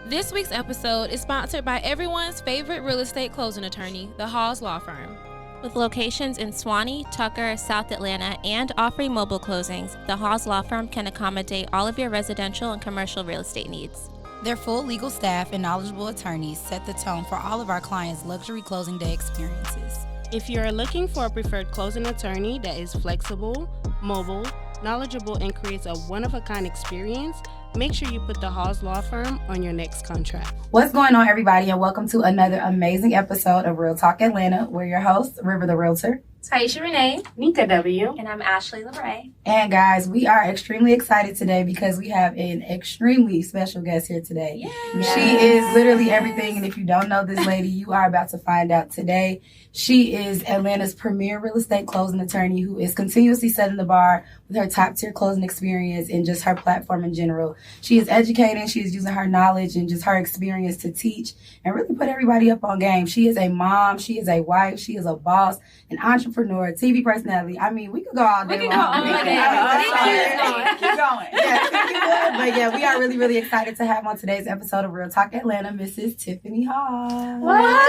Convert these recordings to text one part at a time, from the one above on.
This week's episode is sponsored by everyone's favorite real estate closing attorney, the Hawes Law Firm. With locations in Suwanee, Tucker, South Atlanta, and offering mobile closings, the Hawes Law Firm can accommodate all of your residential and commercial real estate needs. Their full legal staff and knowledgeable attorneys set the tone for all of our clients' luxury closing day experiences. If you're looking for a preferred closing attorney that is flexible, mobile, knowledgeable, and creates a one-of-a-kind experience, make sure you put the Hawes Law Firm on your next contract. What's going on, everybody, and welcome to another amazing episode of Real Talk Atlanta. We're your hosts, River the Realtor, Tiesha Renee, Neika W, and I'm Ashley LeBray. and guys, we are extremely excited today because we have an extremely special guest here today. Yes. She is literally everything, and if you don't know this lady, you are about to find out today. She is Atlanta's premier real estate closing attorney who is continuously setting the bar with her top-tier closing experience and just her platform in general. She is educating, she is using her knowledge and just her experience to teach and really put everybody up on game. She is a mom, she is a wife, she is a boss, an entrepreneur, TV personality. I mean, we could go all day long. Keep going. Yeah, but yeah, we are really, really excited to have on today's episode of Real Talk Atlanta, Mrs. Tiffani Hawes. Welcome.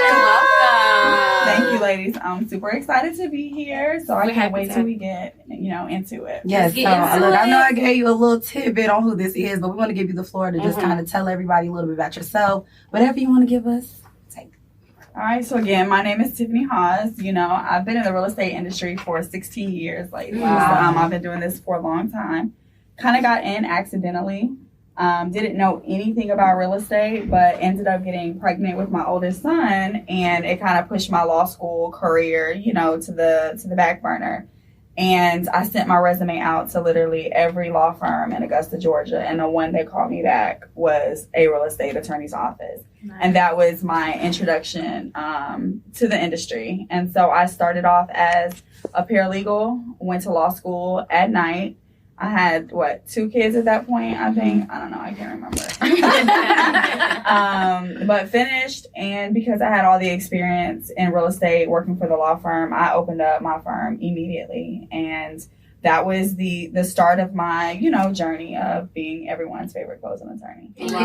Thank you, ladies. I'm super excited to be here. So I can't wait till we get, into it. Yes, so look, I know I gave you a little tidbit on who this is, but we want to give you the floor to just kind of tell everybody a little bit about yourself. Whatever you want to give us, take. All right. So again, my name is Tiffani Hawes. I've been in the real estate industry for 16 years, ladies. Wow. I've been doing this for a long time. Kind of got in accidentally. Didn't know anything about real estate, but ended up getting pregnant with my oldest son, and it kind of pushed my law school career, to the back burner. And I sent my resume out to literally every law firm in Augusta, Georgia, and the one that called me back was a real estate attorney's office. Nice. And that was my introduction to the industry. And so I started off as a paralegal, went to law school at night. I had, 2 kids at that point, I think. I don't know. I can't remember. But finished, and because I had all the experience in real estate working for the law firm, I opened up my firm immediately. And that was the start of my, journey of being everyone's favorite closing attorney. You really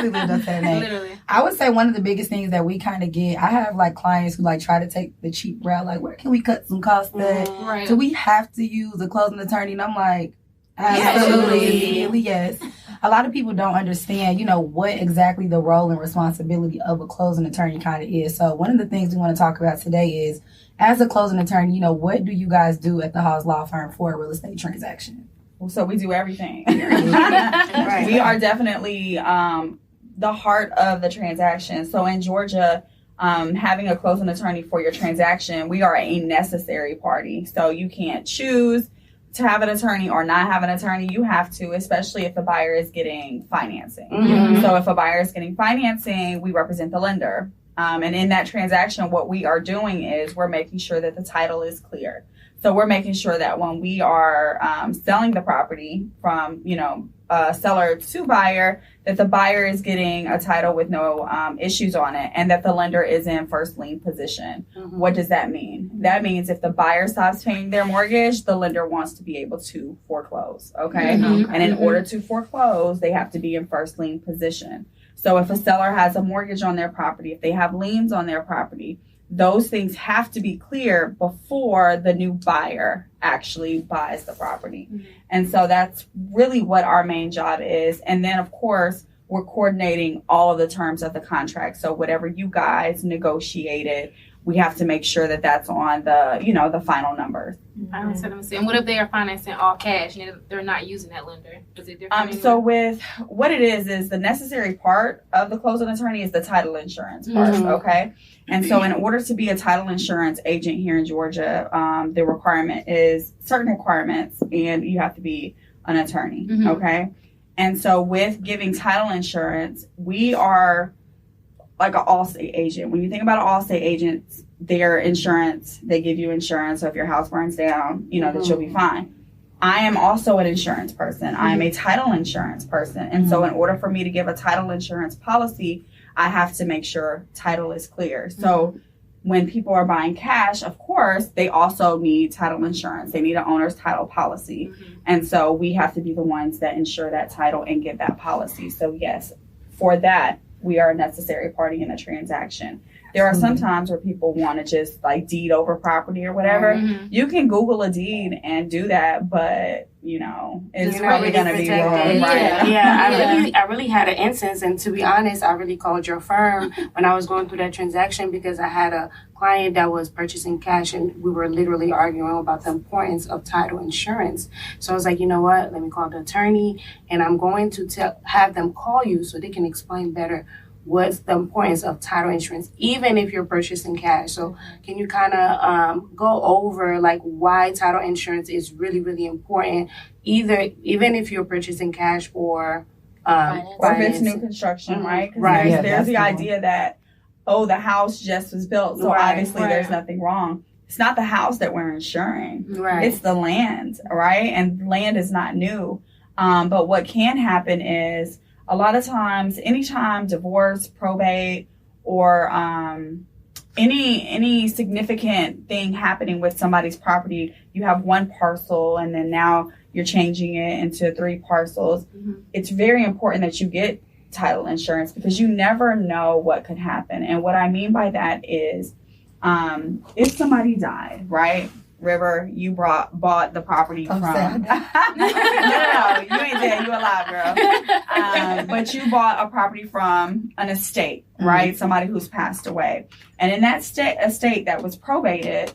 lived up to that name. Literally. I would say one of the biggest things that we kind of get, I have clients who try to take the cheap route, where can we cut some costs at? Right. Do we have to use a closing attorney? And I'm like, absolutely, yes. A lot of people don't understand, what exactly the role and responsibility of a closing attorney kind of is. So one of the things we want to talk about today is, as a closing attorney, what do you guys do at the Hawes Law Firm for a real estate transaction? So we do everything. Right. We are definitely the heart of the transaction. So in Georgia, having a closing attorney for your transaction, we are a necessary party. So you can't choose to have an attorney or not have an attorney. You have to, especially if the buyer is getting financing. Mm-hmm. So if a buyer is getting financing, we represent the lender. And in that transaction, what we are doing is we're making sure that the title is clear. So we're making sure that when we are selling the property from, seller to buyer, that the buyer is getting a title with no issues on it, and that the lender is in first lien position. Mm-hmm. What does that mean? That means if the buyer stops paying their mortgage, the lender wants to be able to foreclose. Okay. Mm-hmm. And in order to foreclose, they have to be in first lien position. So if a seller has a mortgage on their property, if they have liens on their property, those things have to be clear before the new buyer actually buys the property. Mm-hmm. And so that's really what our main job is. And then, of course, we're coordinating all of the terms of the contract. So whatever you guys negotiated, we have to make sure that that's on the, the final numbers. I understand. And what if they are financing all cash and they're not using that lender? Is it different? So with what it is the necessary part of the closing attorney is the title insurance part, okay? And so in order to be a title insurance agent here in Georgia, the requirement is certain requirements, and you have to be an attorney, okay? And so with giving title insurance, we are like an Allstate agent. When you think about an Allstate agent, their insurance, they give you insurance. So if your house burns down, that you'll be fine. I am also an insurance person. I am a title insurance person. And so in order for me to give a title insurance policy, I have to make sure title is clear. So when people are buying cash, of course, they also need title insurance. They need an owner's title policy. And so we have to be the ones that insure that title and get that policy. So yes, for that, we are a necessary party in a transaction. There are some times where people want to just like deed over property or whatever. You can Google a deed and do that, but you know, it's probably going to be wrong. Right? Yeah. I really had an instance, and to be honest, I really called your firm when I was going through that transaction because I had a client that was purchasing cash, and we were literally arguing about the importance of title insurance. So I was like, you know what? Let me call the attorney, and I'm going to have them call you so they can explain better what's the importance of title insurance, even if you're purchasing cash. So can you kind of go over like why title insurance is really, really important, even if you're purchasing cash or if it's new construction, right? Right. There's the idea that, oh, the house just was built, so obviously there's nothing wrong. It's not the house that we're insuring. It's the land, right? And land is not new. But what can happen is, a lot of times, anytime divorce, probate, or any significant thing happening with somebody's property, you have one parcel and then now you're changing it into 3 parcels. It's very important that you get title insurance because you never know what could happen. And what I mean by that is if somebody died, right? River, you bought the property from. No, you ain't dead. You alive, girl. But you bought a property from an estate, right? Somebody who's passed away, and in that estate that was probated,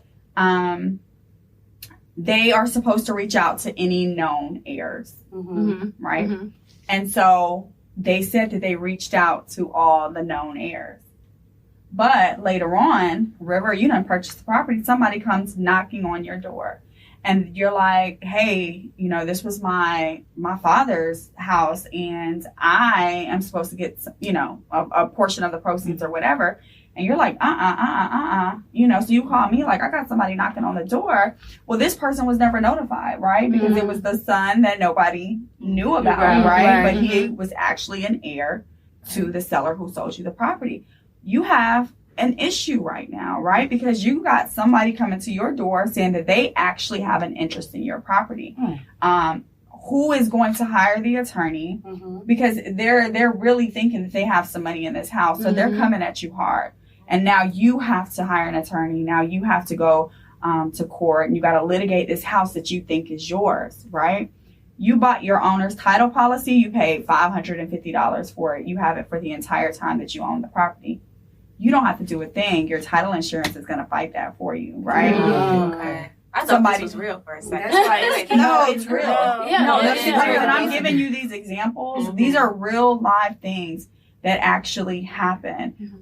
they are supposed to reach out to any known heirs, right? And so they said that they reached out to all the known heirs. But later on, River, you done purchased the property. Somebody comes knocking on your door. And you're like, hey, you know, this was my father's house. And I am supposed to get, you know, a portion of the proceeds or whatever. And you're like, you know, so you call me like, I got somebody knocking on the door. Well, this person was never notified, right? Because it was the son that nobody knew about, right? But he was actually an heir to the seller who sold you the property. You have an issue right now, right? Because you got somebody coming to your door saying that they actually have an interest in your property. Who is going to hire the attorney? Because they're really thinking that they have some money in this house. So they're coming at you hard. And now you have to hire an attorney. Now you have to go to court and you got to litigate this house that you think is yours, right? You bought your owner's title policy. You paid $550 for it. You have it for the entire time that you own the property. You don't have to do a thing. Your title insurance is going to fight that for you, right? Okay. I thought this was real for a second. That's why no, it's real. That's real. And I'm giving you these examples. These are real live things that actually happen.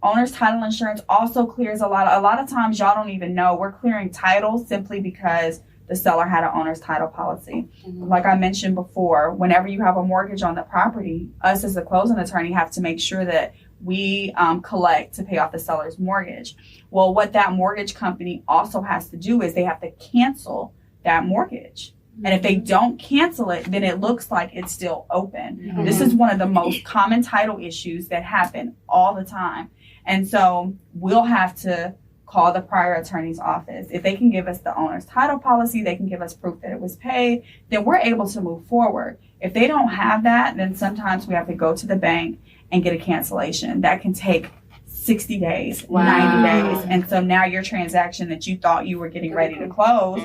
Owner's title insurance also clears a lot of times y'all don't even know we're clearing title simply because the seller had an owner's title policy. Like I mentioned before, whenever you have a mortgage on the property, us as a closing attorney have to make sure that we collect to pay off the seller's mortgage. Well, what that mortgage company also has to do is they have to cancel that mortgage. And if they don't cancel it, then it looks like it's still open. This is one of the most common title issues that happen all the time. And so we'll have to call the prior attorney's office. If they can give us the owner's title policy, they can give us proof that it was paid, then we're able to move forward. If they don't have that, then sometimes we have to go to the bank and get a cancellation. That can take 60 days, 90 days. And so now your transaction that you thought you were getting ready to close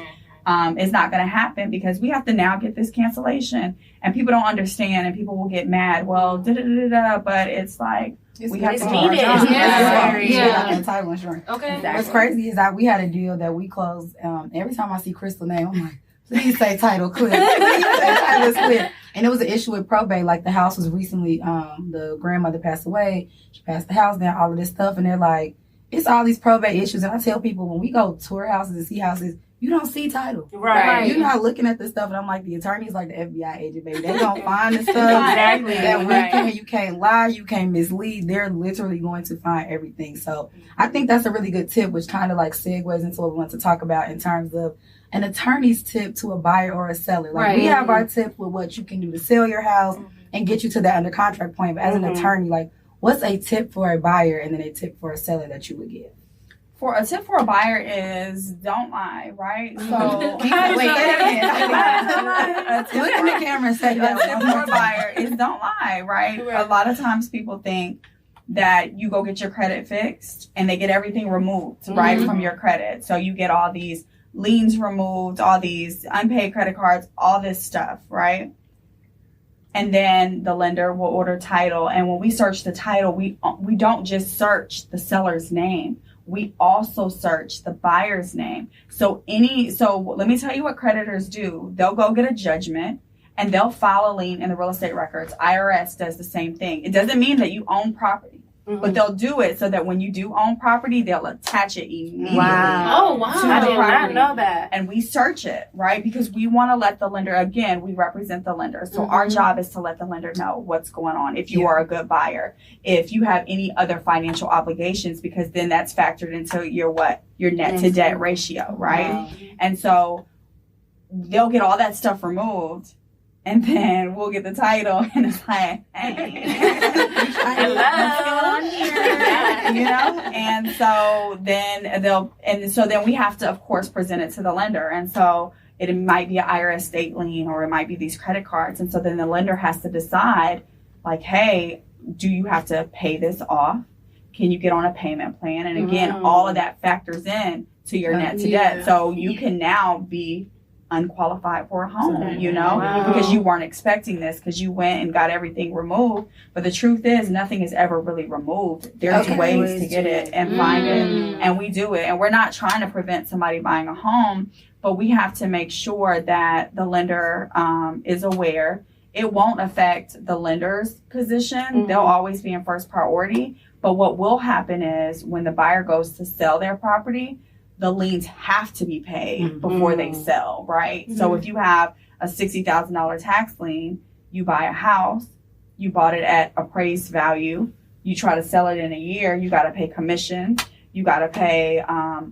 is not going to happen because we have to now get this cancellation. And people don't understand and people will get mad. Well, but it's like, we have to do our job. Yeah. Title insurance. Okay. Exactly. What's crazy is that we had a deal that we closed. Every time I see Crystal name, I'm like, please say title clear. Please say title clear. And it was an issue with probate. Like the house was recently, the grandmother passed away. She passed the house down, all of this stuff. And they're like, it's all these probate issues. And I tell people when we go tour houses and see houses, you don't see title. Right. You're not looking at this stuff. And I'm like, the attorney's like the FBI agent, baby. They don't find the stuff. Exactly. That we can, you can't lie. You can't mislead. They're literally going to find everything. So I think that's a really good tip, which kind of like segues into what we want to talk about in terms of an attorney's tip to a buyer or a seller. Like we have our tip with what you can do to sell your house and get you to that under contract point. But as an attorney, like what's a tip for a buyer and then a tip for a seller that you would give? For a tip for a buyer is don't lie, right? So Wait, say that again. Look in the camera and say a tip for a buyer is don't lie, right? A lot of times people think that you go get your credit fixed and they get everything removed, right, from your credit. So you get all these liens removed, all these unpaid credit cards, all this stuff, right? And then the lender will order title. And when we search the title, we don't just search the seller's name. We also search the buyer's name. So let me tell you what creditors do. They'll go get a judgment and they'll file a lien in the real estate records. IRS does the same thing. It doesn't mean that you own property, but they'll do it so that when you do own property, they'll attach it immediately. Wow. Oh, wow. I did not know that. And we search it, right? Because we want to let the lender, again, we represent the lender. So our job is to let the lender know what's going on. If you are a good buyer, if you have any other financial obligations, because then that's factored into your net to debt ratio, right? Wow. And so they'll get all that stuff removed. And then we'll get the title, and it's like, hey, what's going on here? You know? And so then we have to, of course, present it to the lender. And so it might be an IRS state lien, or it might be these credit cards. And so then the lender has to decide, like, hey, do you have to pay this off? Can you get on a payment plan? And again, all of that factors in to your net to debt. So you can now be unqualified for a home, you know, because you weren't expecting this, because you went and got everything removed. But the truth is, nothing is ever really removed. There's ways to get it and find it, and we do it. And we're not trying to prevent somebody buying a home, but we have to make sure that the lender is aware. It won't affect the lender's position. They'll always be in first priority. But what will happen is when the buyer goes to sell their property, the liens have to be paid before they sell, right? So if you have a $60,000 tax lien, you buy a house, you bought it at appraised value, you try to sell it in a year, you got to pay commission, you got to pay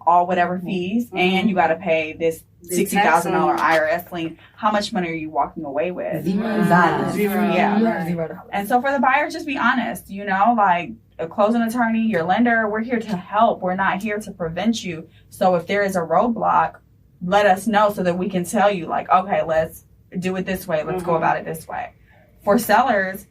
all whatever fees, and you got to pay this $60,000 IRS lien. How much money are you walking away with? Zero. Yeah. $0. And so for the buyer, just be honest, you know, like, a closing attorney, your lender, we're here to help. We're not here to prevent you. So if there is a roadblock, let us know so that we can tell you, like, okay, let's do it this way. Let's go about it this way. For sellers,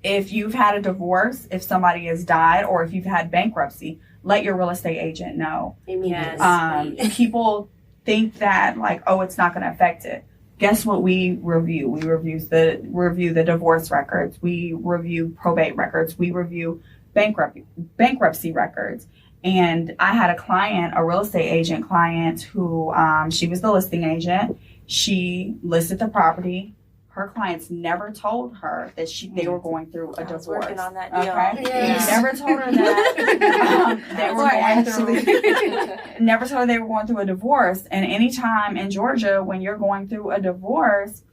if you've had a divorce, if somebody has died, or if you've had bankruptcy, let your real estate agent know. Yes. People think that, like, oh, it's not going to affect it. Guess what we review? We review the divorce records. We review probate records. We review bankruptcy records. And I had a client, a real estate agent client, who she was the listing agent. She listed the property. Her clients never told her that they were going through a divorce. Working on that deal. Okay, Yes. never told her that they were going through. Never told her they were going through a divorce. And anytime in Georgia, when you're going through a divorce,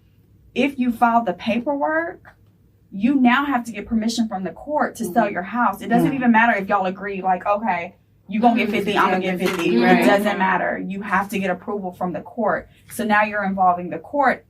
if you file the paperwork, you now have to get permission from the court to sell your house. It doesn't even matter if y'all agree, like, okay, you gonna get 50, I'm gonna get 50. Right. It doesn't matter. You have to get approval from the court. So now you're involving the court.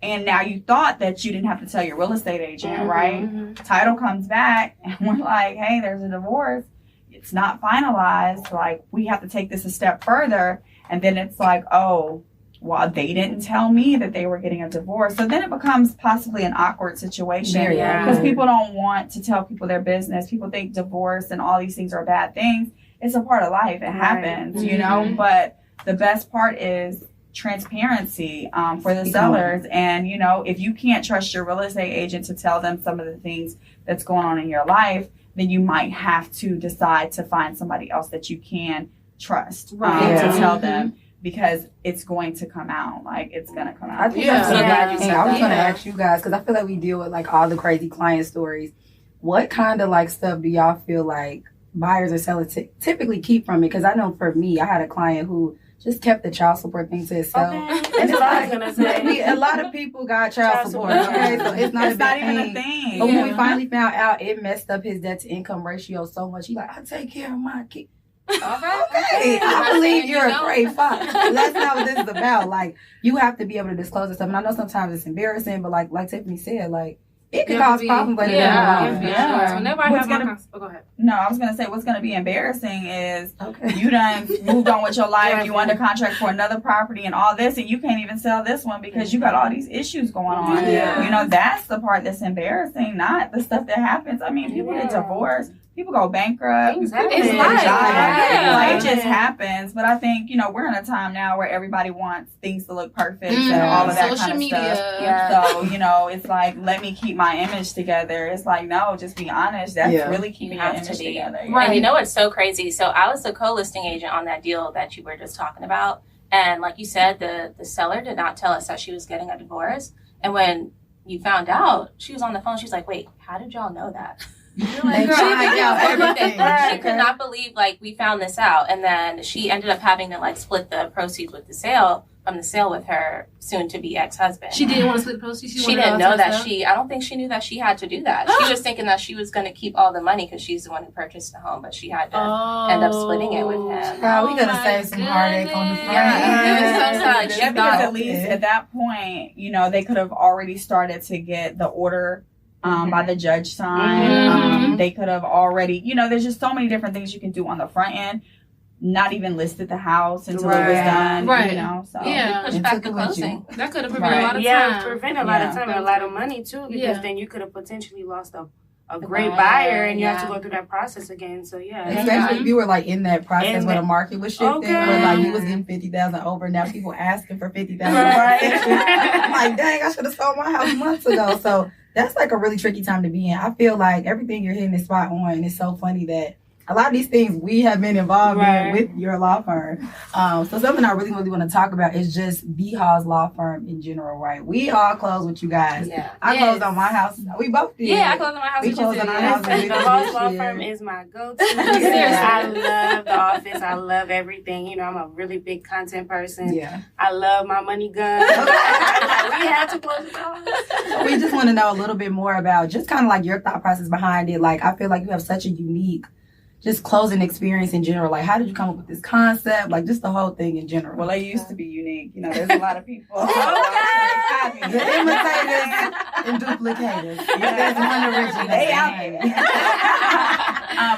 And now you thought that you didn't have to tell your real estate agent, right? Title comes back and we're like, hey, there's a divorce. It's not finalized. Like, we have to take this a step further. And then it's like, oh, well, they didn't tell me that they were getting a divorce. So then it becomes possibly an awkward situation because people don't want to tell people their business. People think divorce and all these things are bad things. It's a part of life. It happens, you know, but the best part is transparency for the sellers. And, you know, if you can't trust your real estate agent to tell them some of the things that's going on in your life, then you might have to decide to find somebody else that you can trust to tell them, because it's going to come out. Like, it's going to come out. I think I was going to ask you guys, because I feel like we deal with like all the crazy client stories. What kind of like stuff do y'all feel like buyers or sellers typically keep from it? Because I know for me, I had a client who just kept the child support thing to itself. Okay. And what I was gonna say. A lot of people got child support. Okay, so it's not even a thing. But when we finally found out, it messed up his debt to income ratio so much. He's like, I take care of my kid. All right. Okay, I believe you're a great father. That's not what this is about. Like, you have to be able to disclose this stuff. And I know sometimes it's embarrassing, but like Tiffany said, like, it could cause problems later down the line. Yeah. Whenever I have go ahead. No, I was gonna say what's gonna be embarrassing is you done moved on with your life, you under contract for another property and all this, and you can't even sell this one because you got all these issues going on. Yeah. You know, that's the part that's embarrassing, not the stuff that happens. I mean, people get divorced. People go bankrupt. Exactly. It's life. Yeah. It just happens. But I think, you know, we're in a time now where everybody wants things to look perfect and all of that Social kind of media. stuff. Yeah. So, you know, it's like, let me keep my image together. It's like, no, just be honest. That's really keeping your image together. Right. And you know what's so crazy? So I was the co-listing agent on that deal that you were just talking about. And like you said, the seller did not tell us that she was getting a divorce. And when you found out, she was on the phone. She's like, wait, how did y'all know that? Like, she could not believe, like, we found this out. And then she ended up having to, like, split the proceeds with the sale with her soon-to-be ex-husband. She didn't want to split the proceeds? She didn't know that I don't think she knew that she had to do that. She was thinking that she was going to keep all the money because she's the one who purchased the home, but she had to end up splitting it with him. Wow, we gotta save some heartache on the front. Yeah, it was so sad. Yeah, because at least at that point, you know, they could have already started to get the order by the judge signed. They could have already, you know, there's just so many different things you can do on the front end. Not even listed the house until it was done, you know. So push back the closing. That could have prevented a lot of time. Yeah, prevent a lot of time and a lot of money too, because then you could have potentially lost a great buyer, and you have to go through that process again. So especially if you were like in that process where the market was shifting, where like you was getting 50,000 over, now people asking for 50,000. I'm like, dang, I should have sold my house months ago. So that's like a really tricky time to be in. I feel like everything you're hitting is spot on, and it's so funny that a lot of these things we have been involved in with your law firm. So something I really want to talk about is just the Hawes Law Firm in general, right? We all close with you guys. Yeah. I closed on my house. We both did. Yeah, I closed on my house. We closed on our house. The Hawes Law Firm is my go-to. I love the office. I love everything. You know, I'm a really big content person. Yeah. I love my money gun. We had to close the office. So we just want to know a little bit more about just kind of like your thought process behind it. Like, I feel like you have such a unique just closing experience in general. Like, how did you come up with this concept? Like, just the whole thing in general. Well, they used to be unique. You know, there's a lot of people. The imitators and duplicators. There's one original. They out there.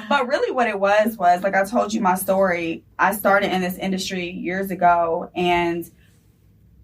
But really what it was like I told you my story. I started in this industry years ago, and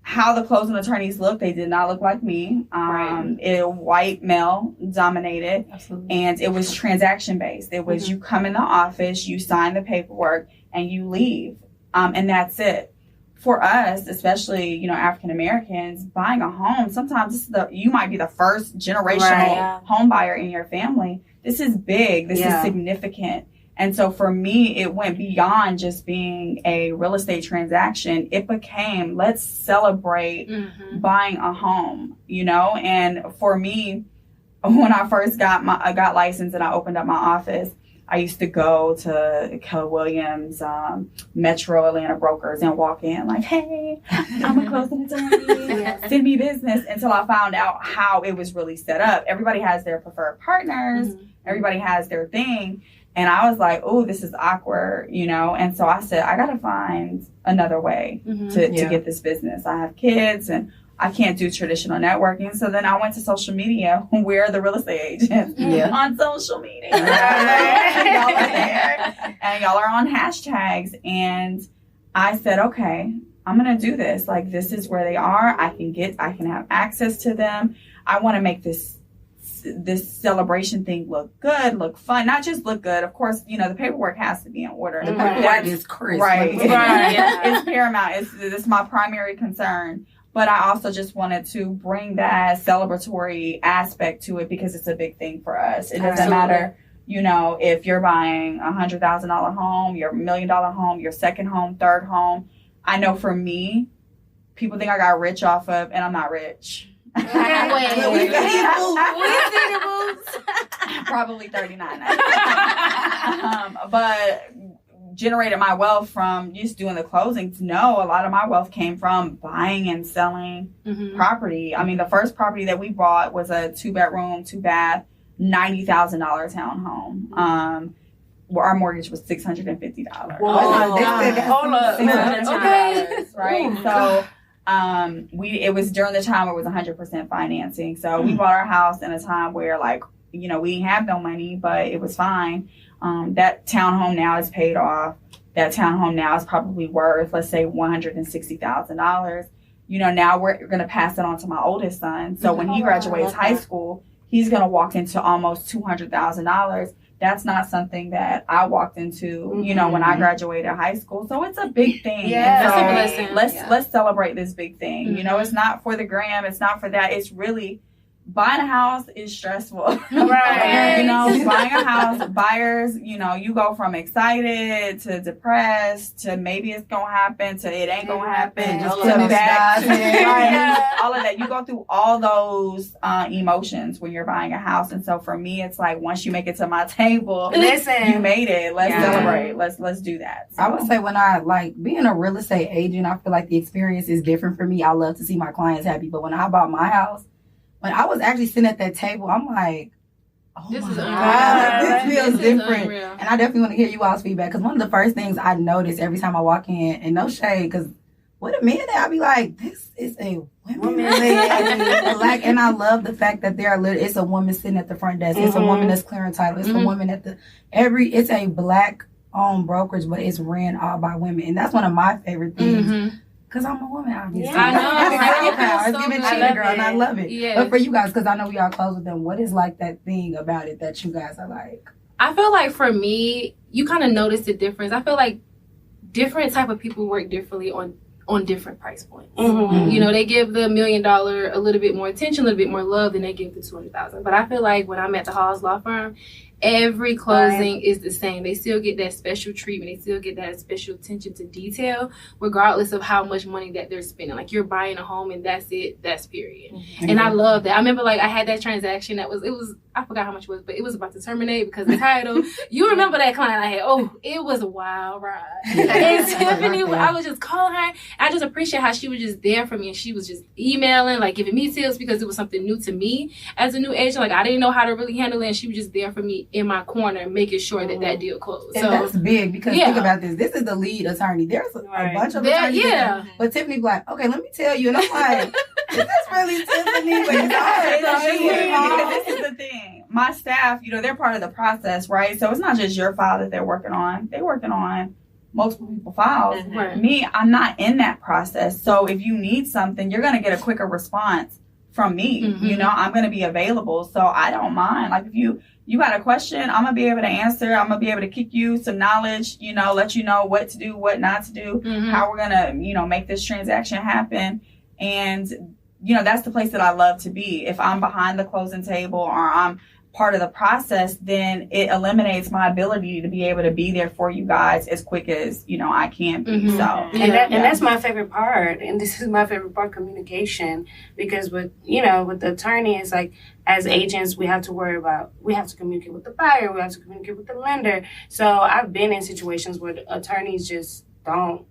how the closing attorneys look, they did not look like me. It white male dominated. Absolutely. And it was transaction based. It was you come in the office, you sign the paperwork, and you leave. And that's it. For us, especially, you know, African Americans, buying a home, sometimes you might be the first generational home buyer in your family. This is big. This is significant. And so for me, it went beyond just being a real estate transaction. It became, let's celebrate buying a home, you know? And for me, when I first got licensed and I opened up my office, I used to go to Keller Williams, Metro Atlanta brokers and walk in like, hey, I'm a closing attorney, send me business, until I found out how it was really set up. Everybody has their preferred partners. Everybody has their thing. And I was like, oh, this is awkward, you know? And so I said, I got to find another way to get this business. I have kids and I can't do traditional networking. So then I went to social media. We're the real estate agents on social media. Y'all are there. And y'all are on hashtags. And I said, okay, I'm going to do this. Like, this is where they are. I can have access to them. I want to make this celebration thing look good, look fun, not just look good. Of course, you know, the paperwork has to be in order. The paperwork is crisp. Right. It's paramount. It's my primary concern. But I also just wanted to bring that celebratory aspect to it because it's a big thing for us. It doesn't matter, you know, if you're buying $100,000 home, your $1 million home, your second home, third home. I know for me, people think I got rich off of, and I'm not rich. Probably 39. But generated my wealth from just doing the closings. No, a lot of my wealth came from buying and selling property. I mean, the first property that we bought was a 2-bedroom, 2-bath, $90,000 townhome. Our mortgage was $650. Whoa. Hold up. $650, right? So It was during the time where it was 100% financing. So we bought our house in a time where, like, you know, we didn't have no money, but it was fine. That townhome now is paid off. That townhome now is probably worth, let's say, $160,000. You know, now we're going to pass it on to my oldest son. So when he graduates high school, he's going to walk into almost $200,000. That's not something that I walked into, you know, when I graduated high school. So it's a big thing. Yeah, so that's a blessing. Let's celebrate this big thing. You know, it's not for the gram. It's not for that. It's really, buying a house is stressful. Right. You know, buying a house, buyers, you know, you go from excited to depressed to maybe it's going to happen to it ain't going to happen. Just To back to Yeah. all of that. You go through all those emotions when you're buying a house. And so for me, it's like, once you make it to my table, Listen. you made it. Let's celebrate. Let's do that. So. I would say when I, like, being a real estate agent, I feel like the experience is different for me. I love to see my clients happy. But when I bought my house, when I was actually sitting at that table, I'm like, oh This my is God, unreal. this feels This is different. unreal. And I definitely want to hear you all's feedback, because one of the first things I notice every time I walk in, and no shade, because what a man I be like, this is a women black, and I love the fact that it's a woman sitting at the front desk. It's a woman that's clearing title. It's a woman at it's a black owned brokerage, but it's ran all by women. And that's one of my favorite things. Because I'm a woman, obviously. I know. It's giving I cheater love girl, and I it. love it. Yeah. But for you guys, because I know we all close with them, what is like that thing about it that you guys are like? I feel like for me, you kind of notice the difference. I feel like different type of people work differently on different price points. You know, they give the $1 million a little bit more attention, a little bit more love than they give the $200,000. But I feel like when I'm at the Hawes Law Firm, every closing is the same. They still get that special treatment. They still get that special attention to detail, regardless of how much money that they're spending. Like, you're buying a home and that's it. That's period. And I love that. I remember, like, I had that transaction that was I forgot how much it was, but it was about to terminate because the title. You remember that client I had? Oh, it was a wild ride. And Tiffany, I was just calling her. I just appreciate how she was just there for me, and she was just emailing, like, giving me tips because it was something new to me as a new agent. Like, I didn't know how to really handle it, and she was just there for me in my corner, making sure that deal closed. And So that's big, because think about this. This is the lead attorney. There's a bunch of attorneys. Yeah. But Tiffany be like, okay, let me tell you. And I'm like, is this really Tiffany? But This is the thing. My staff, you know, they're part of the process, right? So it's not just your file that they're working on. They're working on multiple people's files. Me, I'm not in that process. So if you need something, you're going to get a quicker response from me. You know, I'm going to be available. So I don't mind. Like, if you got a question, I'm going to be able to answer. I'm going to be able to kick you some knowledge, you know, let you know what to do, what not to do, how we're going to, you know, make this transaction happen. And, you know, that's the place that I love to be. If I'm behind the closing table or I'm part of the process, then it eliminates my ability to be able to be there for you guys as quick as, you know, I can be. So and that's my favorite part, and this is my favorite part, communication, because with the attorney, it's like, as agents, we have to communicate with the buyer, we have to communicate with the lender. So I've been in situations where the attorneys just don't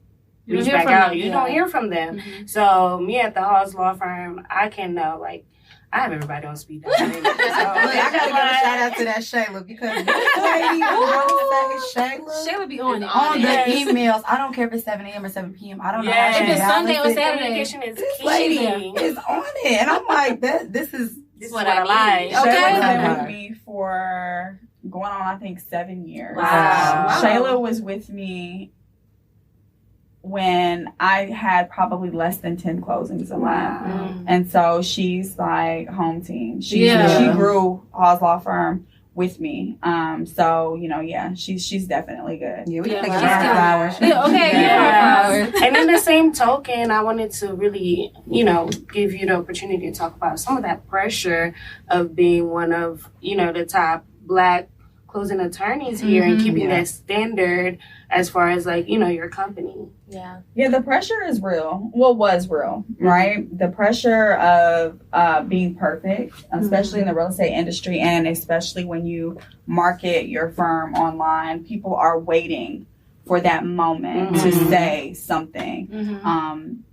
reach back out. You don't hear from them. So me at the Hawes Law Firm, I can know, like, I have everybody on speed dial. So, I gotta give a shout out to that Shayla, because this lady, Shayla be on it. on the emails. I don't care if it's 7 a.m. or 7 p.m. I don't know how she If it's Sunday or balances it. Saturday. communication is This key. lady is on it, and I'm like, this is what I like. Shayla's been Okay. with me for going on, I think, 7 years. Wow. Shayla was with me when I had probably less than 10 closings a month. And so she's like home team. She grew Hawes Law Firm with me. So, you know, she's definitely good. we Yeah, can she's take flowers. flowers. And in the same token, I wanted to really, you know, give you the opportunity to talk about some of that pressure of being one of, you know, the top Black closing attorneys here and keeping that standard as far as, like, you know, your company. Yeah, the pressure is real. Well, was real, right? The pressure of being perfect, especially in the real estate industry, and especially when you market your firm online, people are waiting for that moment to say something.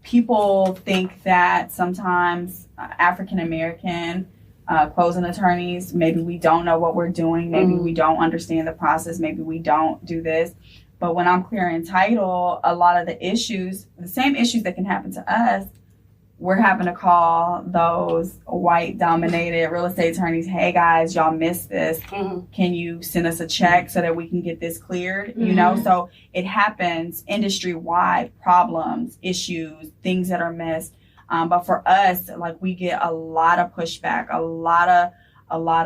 People think that sometimes African American closing attorneys, maybe we don't know what we're doing, maybe we don't understand the process, maybe we don't do this. But when I'm clearing title, a lot of the same issues that can happen to us, we're having to call those white dominated real estate attorneys. Hey guys, y'all missed this. Can you send us a check so that we can get this cleared? You know, so it happens industry wide, problems, issues, things that are missed. But for us, like, we get a lot of pushback, a lot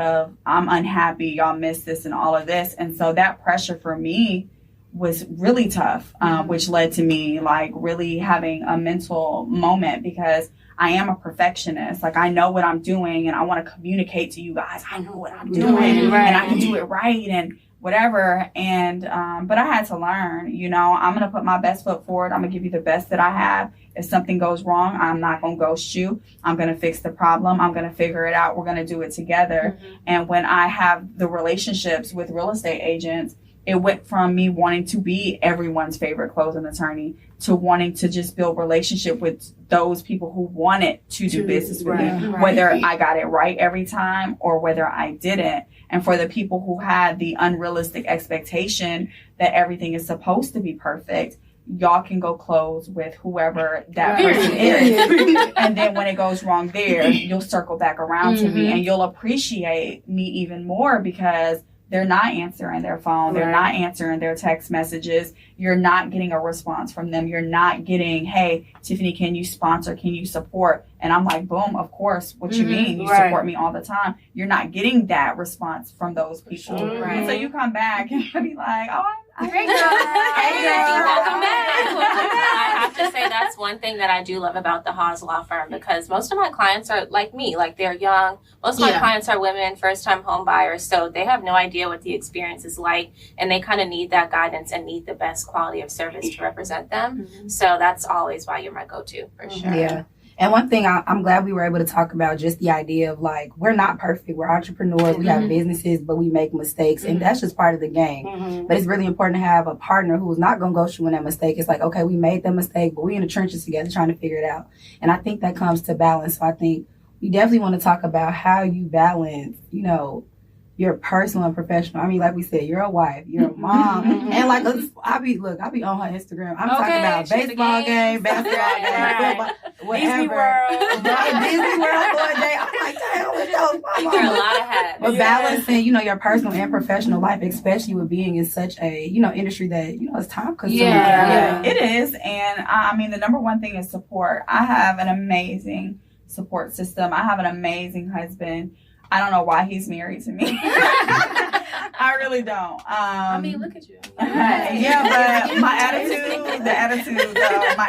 of I'm unhappy, y'all missed this and all of this. And so that pressure for me was really tough, which led to me like really having a mental moment, because I am a perfectionist. Like, I know what I'm doing and I want to communicate to you guys, I know what I'm doing and I can do it right and whatever. And, but I had to learn, you know, I'm going to put my best foot forward. I'm going to give you the best that I have. If something goes wrong, I'm not going to ghost you. I'm going to fix the problem. I'm going to figure it out. We're going to do it together. And when I have the relationships with real estate agents, it went from me wanting to be everyone's favorite closing attorney to wanting to just build relationship with those people who wanted to do business with me, whether I got it right every time or whether I didn't. And for the people who had the unrealistic expectation that everything is supposed to be perfect, y'all can go close with whoever that person is. And then when it goes wrong there, you'll circle back around to me and you'll appreciate me even more, because they're not answering their phone. They're not answering their text messages. You're not getting a response from them. You're not getting, hey, Tiffany, can you sponsor? Can you support? And I'm like, boom, of course. What you mean? You support me all the time. You're not getting that response from those people. And so you come back and be like, oh, Hey girl. Welcome back. I have to say that's one thing that I do love about the Hawes Law Firm, because most of my clients are like me, like they're young. Most of my clients are women, first-time home buyers, so they have no idea what the experience is like, and they kind of need that guidance and need the best quality of service to represent them. So that's always why you're my go-to, for sure. Yeah. And one thing I'm glad we were able to talk about, just the idea of like, we're not perfect. We're entrepreneurs. We have businesses, but we make mistakes. And that's just part of the game. But it's really important to have a partner who's not going to go through that mistake. It's like, okay, we made that mistake, but we're in the trenches together trying to figure it out. And I think that comes to balance. So I think we definitely want to talk about how you balance, you know, your personal and professional. I mean, like we said, you're a wife, you're a mom, and like I be on her Instagram. I'm talking about baseball game, basketball game, football, whatever. Disney World for a day. I'm like, damn, with those mama. Wear a lot of hats. But balancing, you know, your personal and professional life, especially with being in such a, you know, industry that, you know, it's time consuming. It is. And I mean, the number one thing is support. I have an amazing support system. I have an amazing husband. I don't know why he's married to me. I really don't. I mean, look at you. Yeah, but my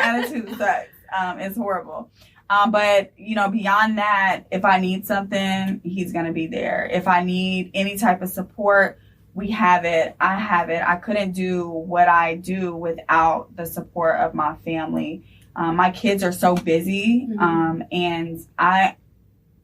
attitude sucks. It's horrible. But, you know, beyond that, if I need something, he's going to be there. If I need any type of support, we have it. I have it. I couldn't do what I do without the support of my family. My kids are so busy, and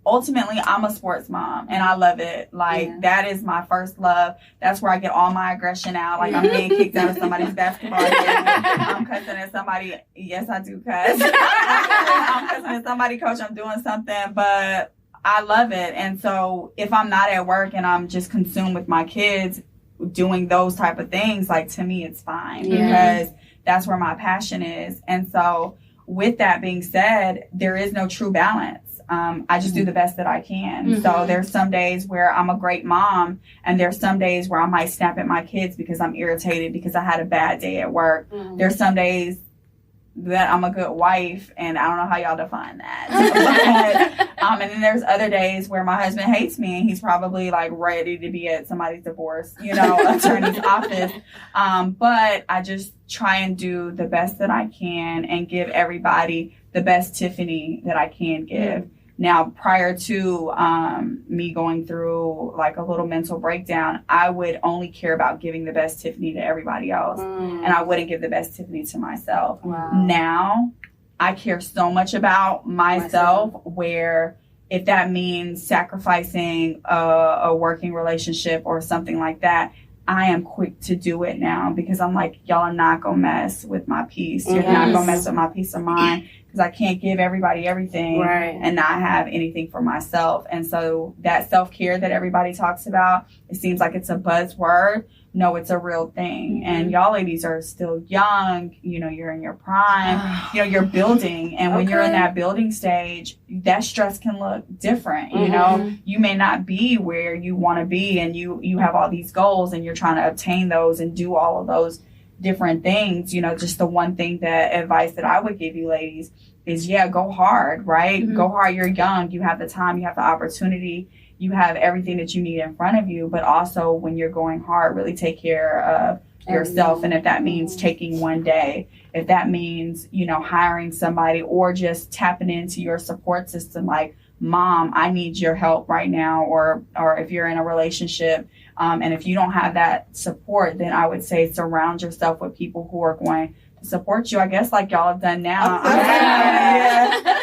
ultimately, I'm a sports mom, and I love it. Like, that is my first love. That's where I get all my aggression out. Like, I'm getting kicked out of somebody's basketball game. I'm cussing at somebody. Yes, I do cuss. I'm cussing at somebody, coach, I'm doing something, but I love it. And so if I'm not at work and I'm just consumed with my kids doing those type of things, like, to me, it's fine because that's where my passion is. And so with that being said, there is no true balance. I just do the best that I can. So there's some days where I'm a great mom, and there's some days where I might snap at my kids because I'm irritated because I had a bad day at work. There's some days that I'm a good wife, and I don't know how y'all define that. But, and then there's other days where my husband hates me, and he's probably like ready to be at somebody's divorce, you know, attorney's office. But I just try and do the best that I can and give everybody the best Tiffany that I can give. Now, prior to me going through like a little mental breakdown, I would only care about giving the best Tiffany to everybody else. And I wouldn't give the best Tiffany to myself. Now, I care so much about myself where if that means sacrificing a working relationship or something like that, I am quick to do it now because I'm like, y'all are not going to mess with my peace. You're not going to mess with my peace of mind because I can't give everybody everything and not have anything for myself. And so that self-care that everybody talks about, it seems like it's a buzzword. No, it's a real thing. And y'all ladies are still young. You know, you're in your prime. You know, you're building. And when you're in that building stage, that stress can look different. You know, you may not be where you want to be, and you have all these goals and you're trying to obtain those and do all of those different things. You know, just the one thing that advice that I would give you ladies is, go hard, right? Go hard. You're young. You have the time, you have the opportunity. You have everything that you need in front of you, but also when you're going hard, really take care of yourself. And if that means taking one day, if that means, you know, hiring somebody or just tapping into your support system, like, Mom, I need your help right now. Or if you're in a relationship, and if you don't have that support, then I would say surround yourself with people who are going to support you, I guess, like y'all have done now.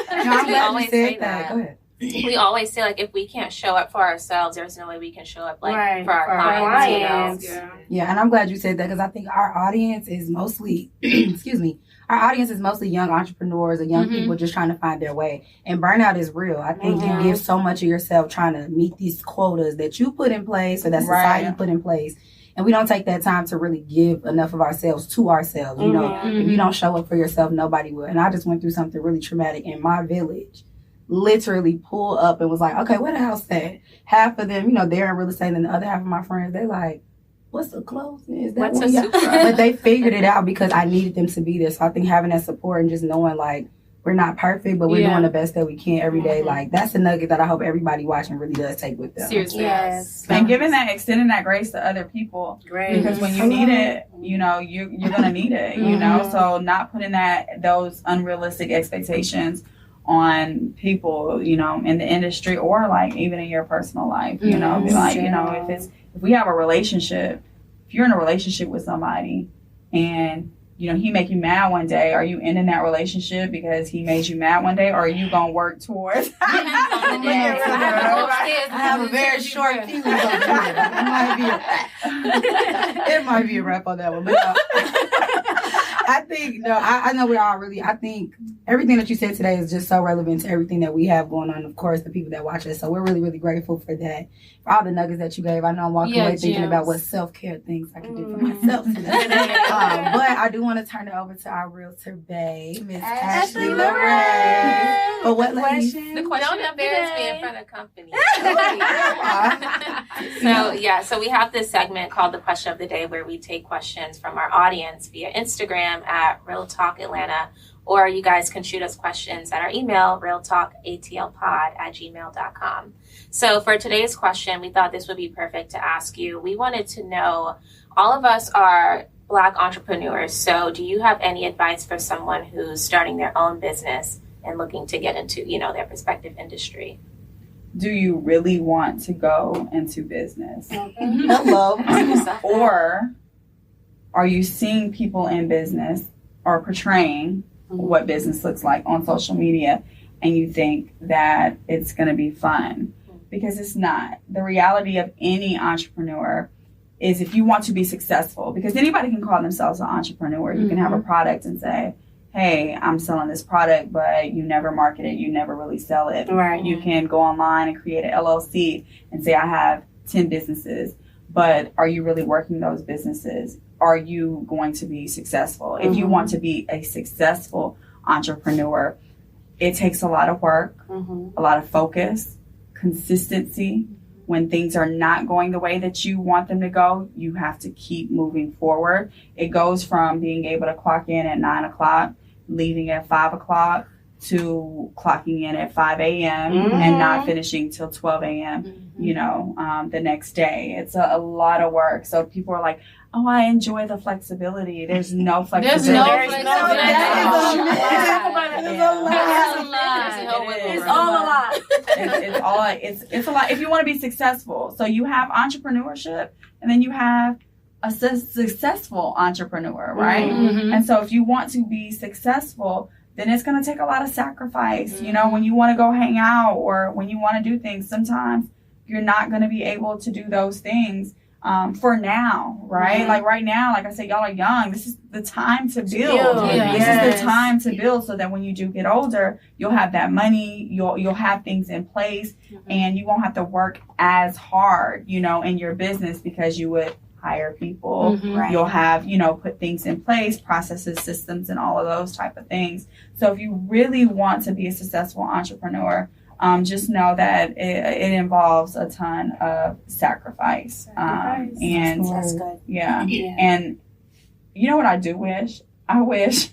I'm glad you said that. Go ahead. We always say, like, if we can't show up for ourselves, there's no way we can show up, like, for our clients. You know? Yeah, and I'm glad you said that, because I think our audience is mostly, our audience is mostly young entrepreneurs or young people just trying to find their way. And burnout is real. I think you give so much of yourself trying to meet these quotas that you put in place or that society put in place. And we don't take that time to really give enough of ourselves to ourselves. You know, if you don't show up for yourself, nobody will. And I just went through something really traumatic in my village. Literally pulled up and was like, okay, where the house at? Half of them, you know, they're in real estate, and the other half of my friends, they're like, what's the closing? Is that one? But they figured it out because I needed them to be there. So I think having that support and just knowing, like, we're not perfect, but we're doing the best that we can every day. Like, that's a nugget that I hope everybody watching really does take with them. Seriously. Yes. And extending that grace to other people. Because when you need it, you know, you're going to need it, you know? So not putting those unrealistic expectations on people, you know, in the industry or like even in your personal life, you know, be like, you know, if we have a relationship, if you're in a relationship with somebody and, you know, he make you mad one day, are you ending that relationship because he made you mad one day, or are you going to work towards? I have a very short fuse over here. It might be a wrap on that one, but I think, I know we're all really, I think everything that you said today is just so relevant to everything that we have going on, of course, the people that watch us. So we're really, really grateful for that, for all the nuggets that you gave. I know I'm walking away thinking about what self-care things I can do for myself today. But I do want to turn it over to our realtor babe, Miss Ashley Lorraine. But what question? The question. Don't embarrass me in front of company. So we have this segment called the Question of the Day, where we take questions from our audience via Instagram at Real Talk Atlanta, or you guys can shoot us questions at our email, realtalkatlpod@gmail.com. So for today's question, we thought this would be perfect to ask you. We wanted to know, all of us are Black entrepreneurs, so do you have any advice for someone who's starting their own business and looking to get into, you know, their respective industry? Do you really want to go into business? Hello. Or are you seeing people in business or portraying what business looks like on social media, and you think that it's going to be fun? Because it's not. The reality of any entrepreneur is, if you want to be successful, because anybody can call themselves an entrepreneur. You can have a product and say, hey, I'm selling this product, but you never market it, you never really sell it. Right. You can go online and create an LLC and say, I have 10 businesses, but are you really working those businesses? Are you going to be successful? If you want to be a successful entrepreneur, it takes a lot of work, a lot of focus, consistency. When things are not going the way that you want them to go, you have to keep moving forward. It goes from being able to clock in at 9 o'clock, leaving at 5 o'clock, to clocking in at 5 a.m. and not finishing till 12 a.m., you know, the next day. It's a lot of work. So people are like, oh, I enjoy the flexibility. There's no flexibility. There's no flexibility. It's all a lot. It's a lot. If you want to be successful, so you have entrepreneurship, and then you have a successful entrepreneur, right? And so if you want to be successful, then it's going to take a lot of sacrifice. You know, when you want to go hang out or when you want to do things, sometimes you're not going to be able to do those things for now, right? Like right now, like I said, y'all are young. This is the time to build. This is the time to build so that when you do get older, you'll have that money, you'll have things in place, and you won't have to work as hard, you know, in your business because you would hire people. You'll have, you know, put things in place, processes, systems, and all of those type of things. So if you really want to be a successful entrepreneur, just know that it involves a ton of sacrifice. And That's good. Yeah. And you know what I do wish? I wish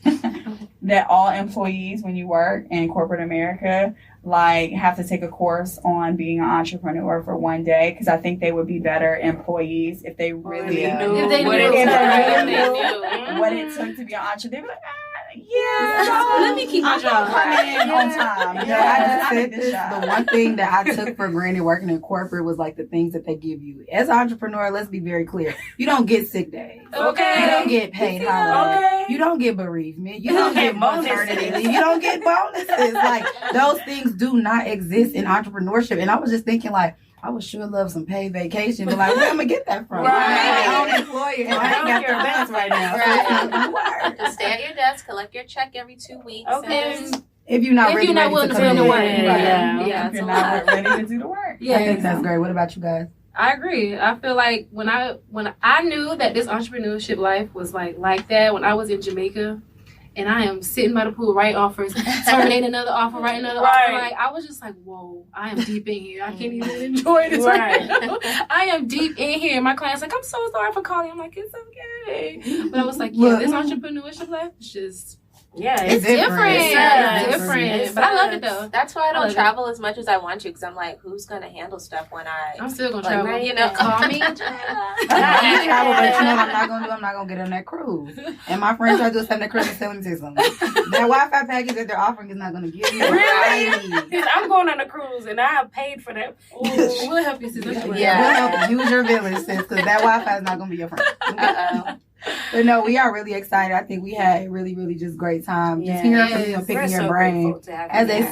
that all employees, when you work in corporate America, like have to take a course on being an entrepreneur for one day, because I think they would be better employees if they really knew what it took to be an entrepreneur. They'd be like, let me keep my job. Come in on time. I said this. The one thing that I took for granted working in corporate was like the things that they give you. As an entrepreneur, let's be very clear. You don't get sick days. Okay. You don't get paid holidays. Okay. You don't get bereavement. You don't get maternity leave. You don't get bonuses. Like those things do not exist in entrepreneurship. And I was just thinking like, I would sure love some paid vacation, but like, where am I gonna get that from? My own employer, and I ain't got the funds right now. So it's not gonna work. Just stay at your desk, collect your check every 2 weeks. If you're not ready willing to put in the work. If you're not ready to do the work. I think that's great. What about you guys? I agree. I feel like when I knew that this entrepreneurship life was like that when I was in Jamaica, and I am sitting by the pool, writing offers, terminate another offer, write another offer. Like I was just like, whoa, I am deep in here. I can't even enjoy this right now. I am deep in here. My client's like, I'm so sorry for calling. I'm like, it's okay. But I was like, this entrepreneurship life is just it's different. It's different. But I love it though. That's why I don't travel as much as I want to, because I'm like, who's gonna handle stuff when I'm still gonna travel. Right, you know, call me. I travel, but you know what I'm not gonna do? I'm not gonna get on that cruise. And my friends try to do something that cruise is selling to something. That Wi-Fi package that they're offering is not gonna give me. Really? I'm going on a cruise and I have paid for that. We'll help you, sis. We'll help you. Use your village, sis, because that Wi-Fi is not gonna be your friend. But no, we are really excited. I think we had a really, really just great time. Just hearing from you and picking your brain as a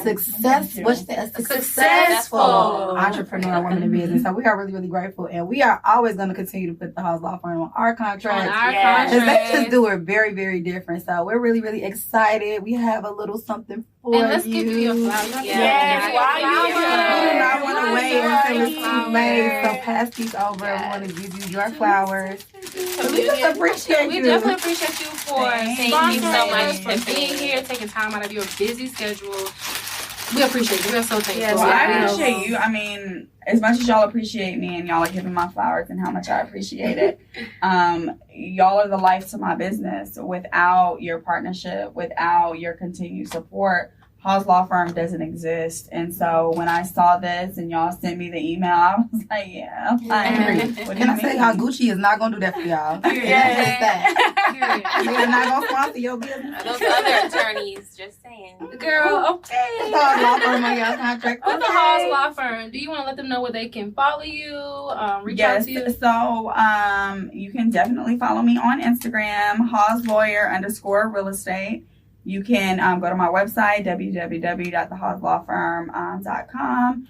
successful entrepreneur, woman in business. So we are really, really grateful. And we are always going to continue to put the Hawes Law Firm on our contract. Because they just do it very, very different. So we're really, really excited. We have a little something for and let's give you your flowers. We do not want to wait until it's too late. So pass these over. We want to give you your flowers. We just appreciate We you. definitely appreciate you for Thank you so much for being here, taking time out of your busy schedule. We appreciate you. We're so thankful. Well, I appreciate you. I mean, as much as y'all appreciate me and y'all are giving my flowers and how much I appreciate it, y'all are the life to my business. Without your partnership, without your continued support, Hawes Law Firm doesn't exist. And so when I saw this and y'all sent me the email, I was like, what Can I say how Gucci is not going to do that for y'all? They are not going to sponsor your business. Those other attorneys, just saying. Girl, okay. It's Hawes Law Firm on y'all contract. With the Hawes Law Firm, do you want to let them know where they can follow you, reach out to you? So you can definitely follow me on Instagram, HawesLawyer_real estate. You can go to my website, www.thehawslawfirm.com.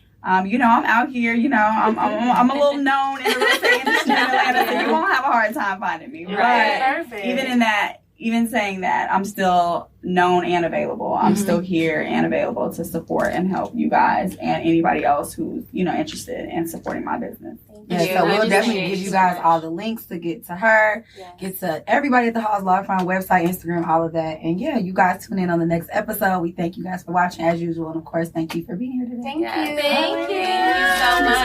You know, I'm out here, you know, I'm a little known in the real estate industry in Atlanta, so you won't have a hard time finding me. Right. But even saying that, I'm still known and available. I'm still here and available to support and help you guys and anybody else who's, you know, interested in supporting my business. Yeah, so we'll definitely give you guys all the links to get to her, get to everybody at the Hawes Law Firm website, Instagram, all of that. And yeah, you guys tune in on the next episode. We thank you guys for watching as usual. And of course, thank you for being here today. Thank you so much.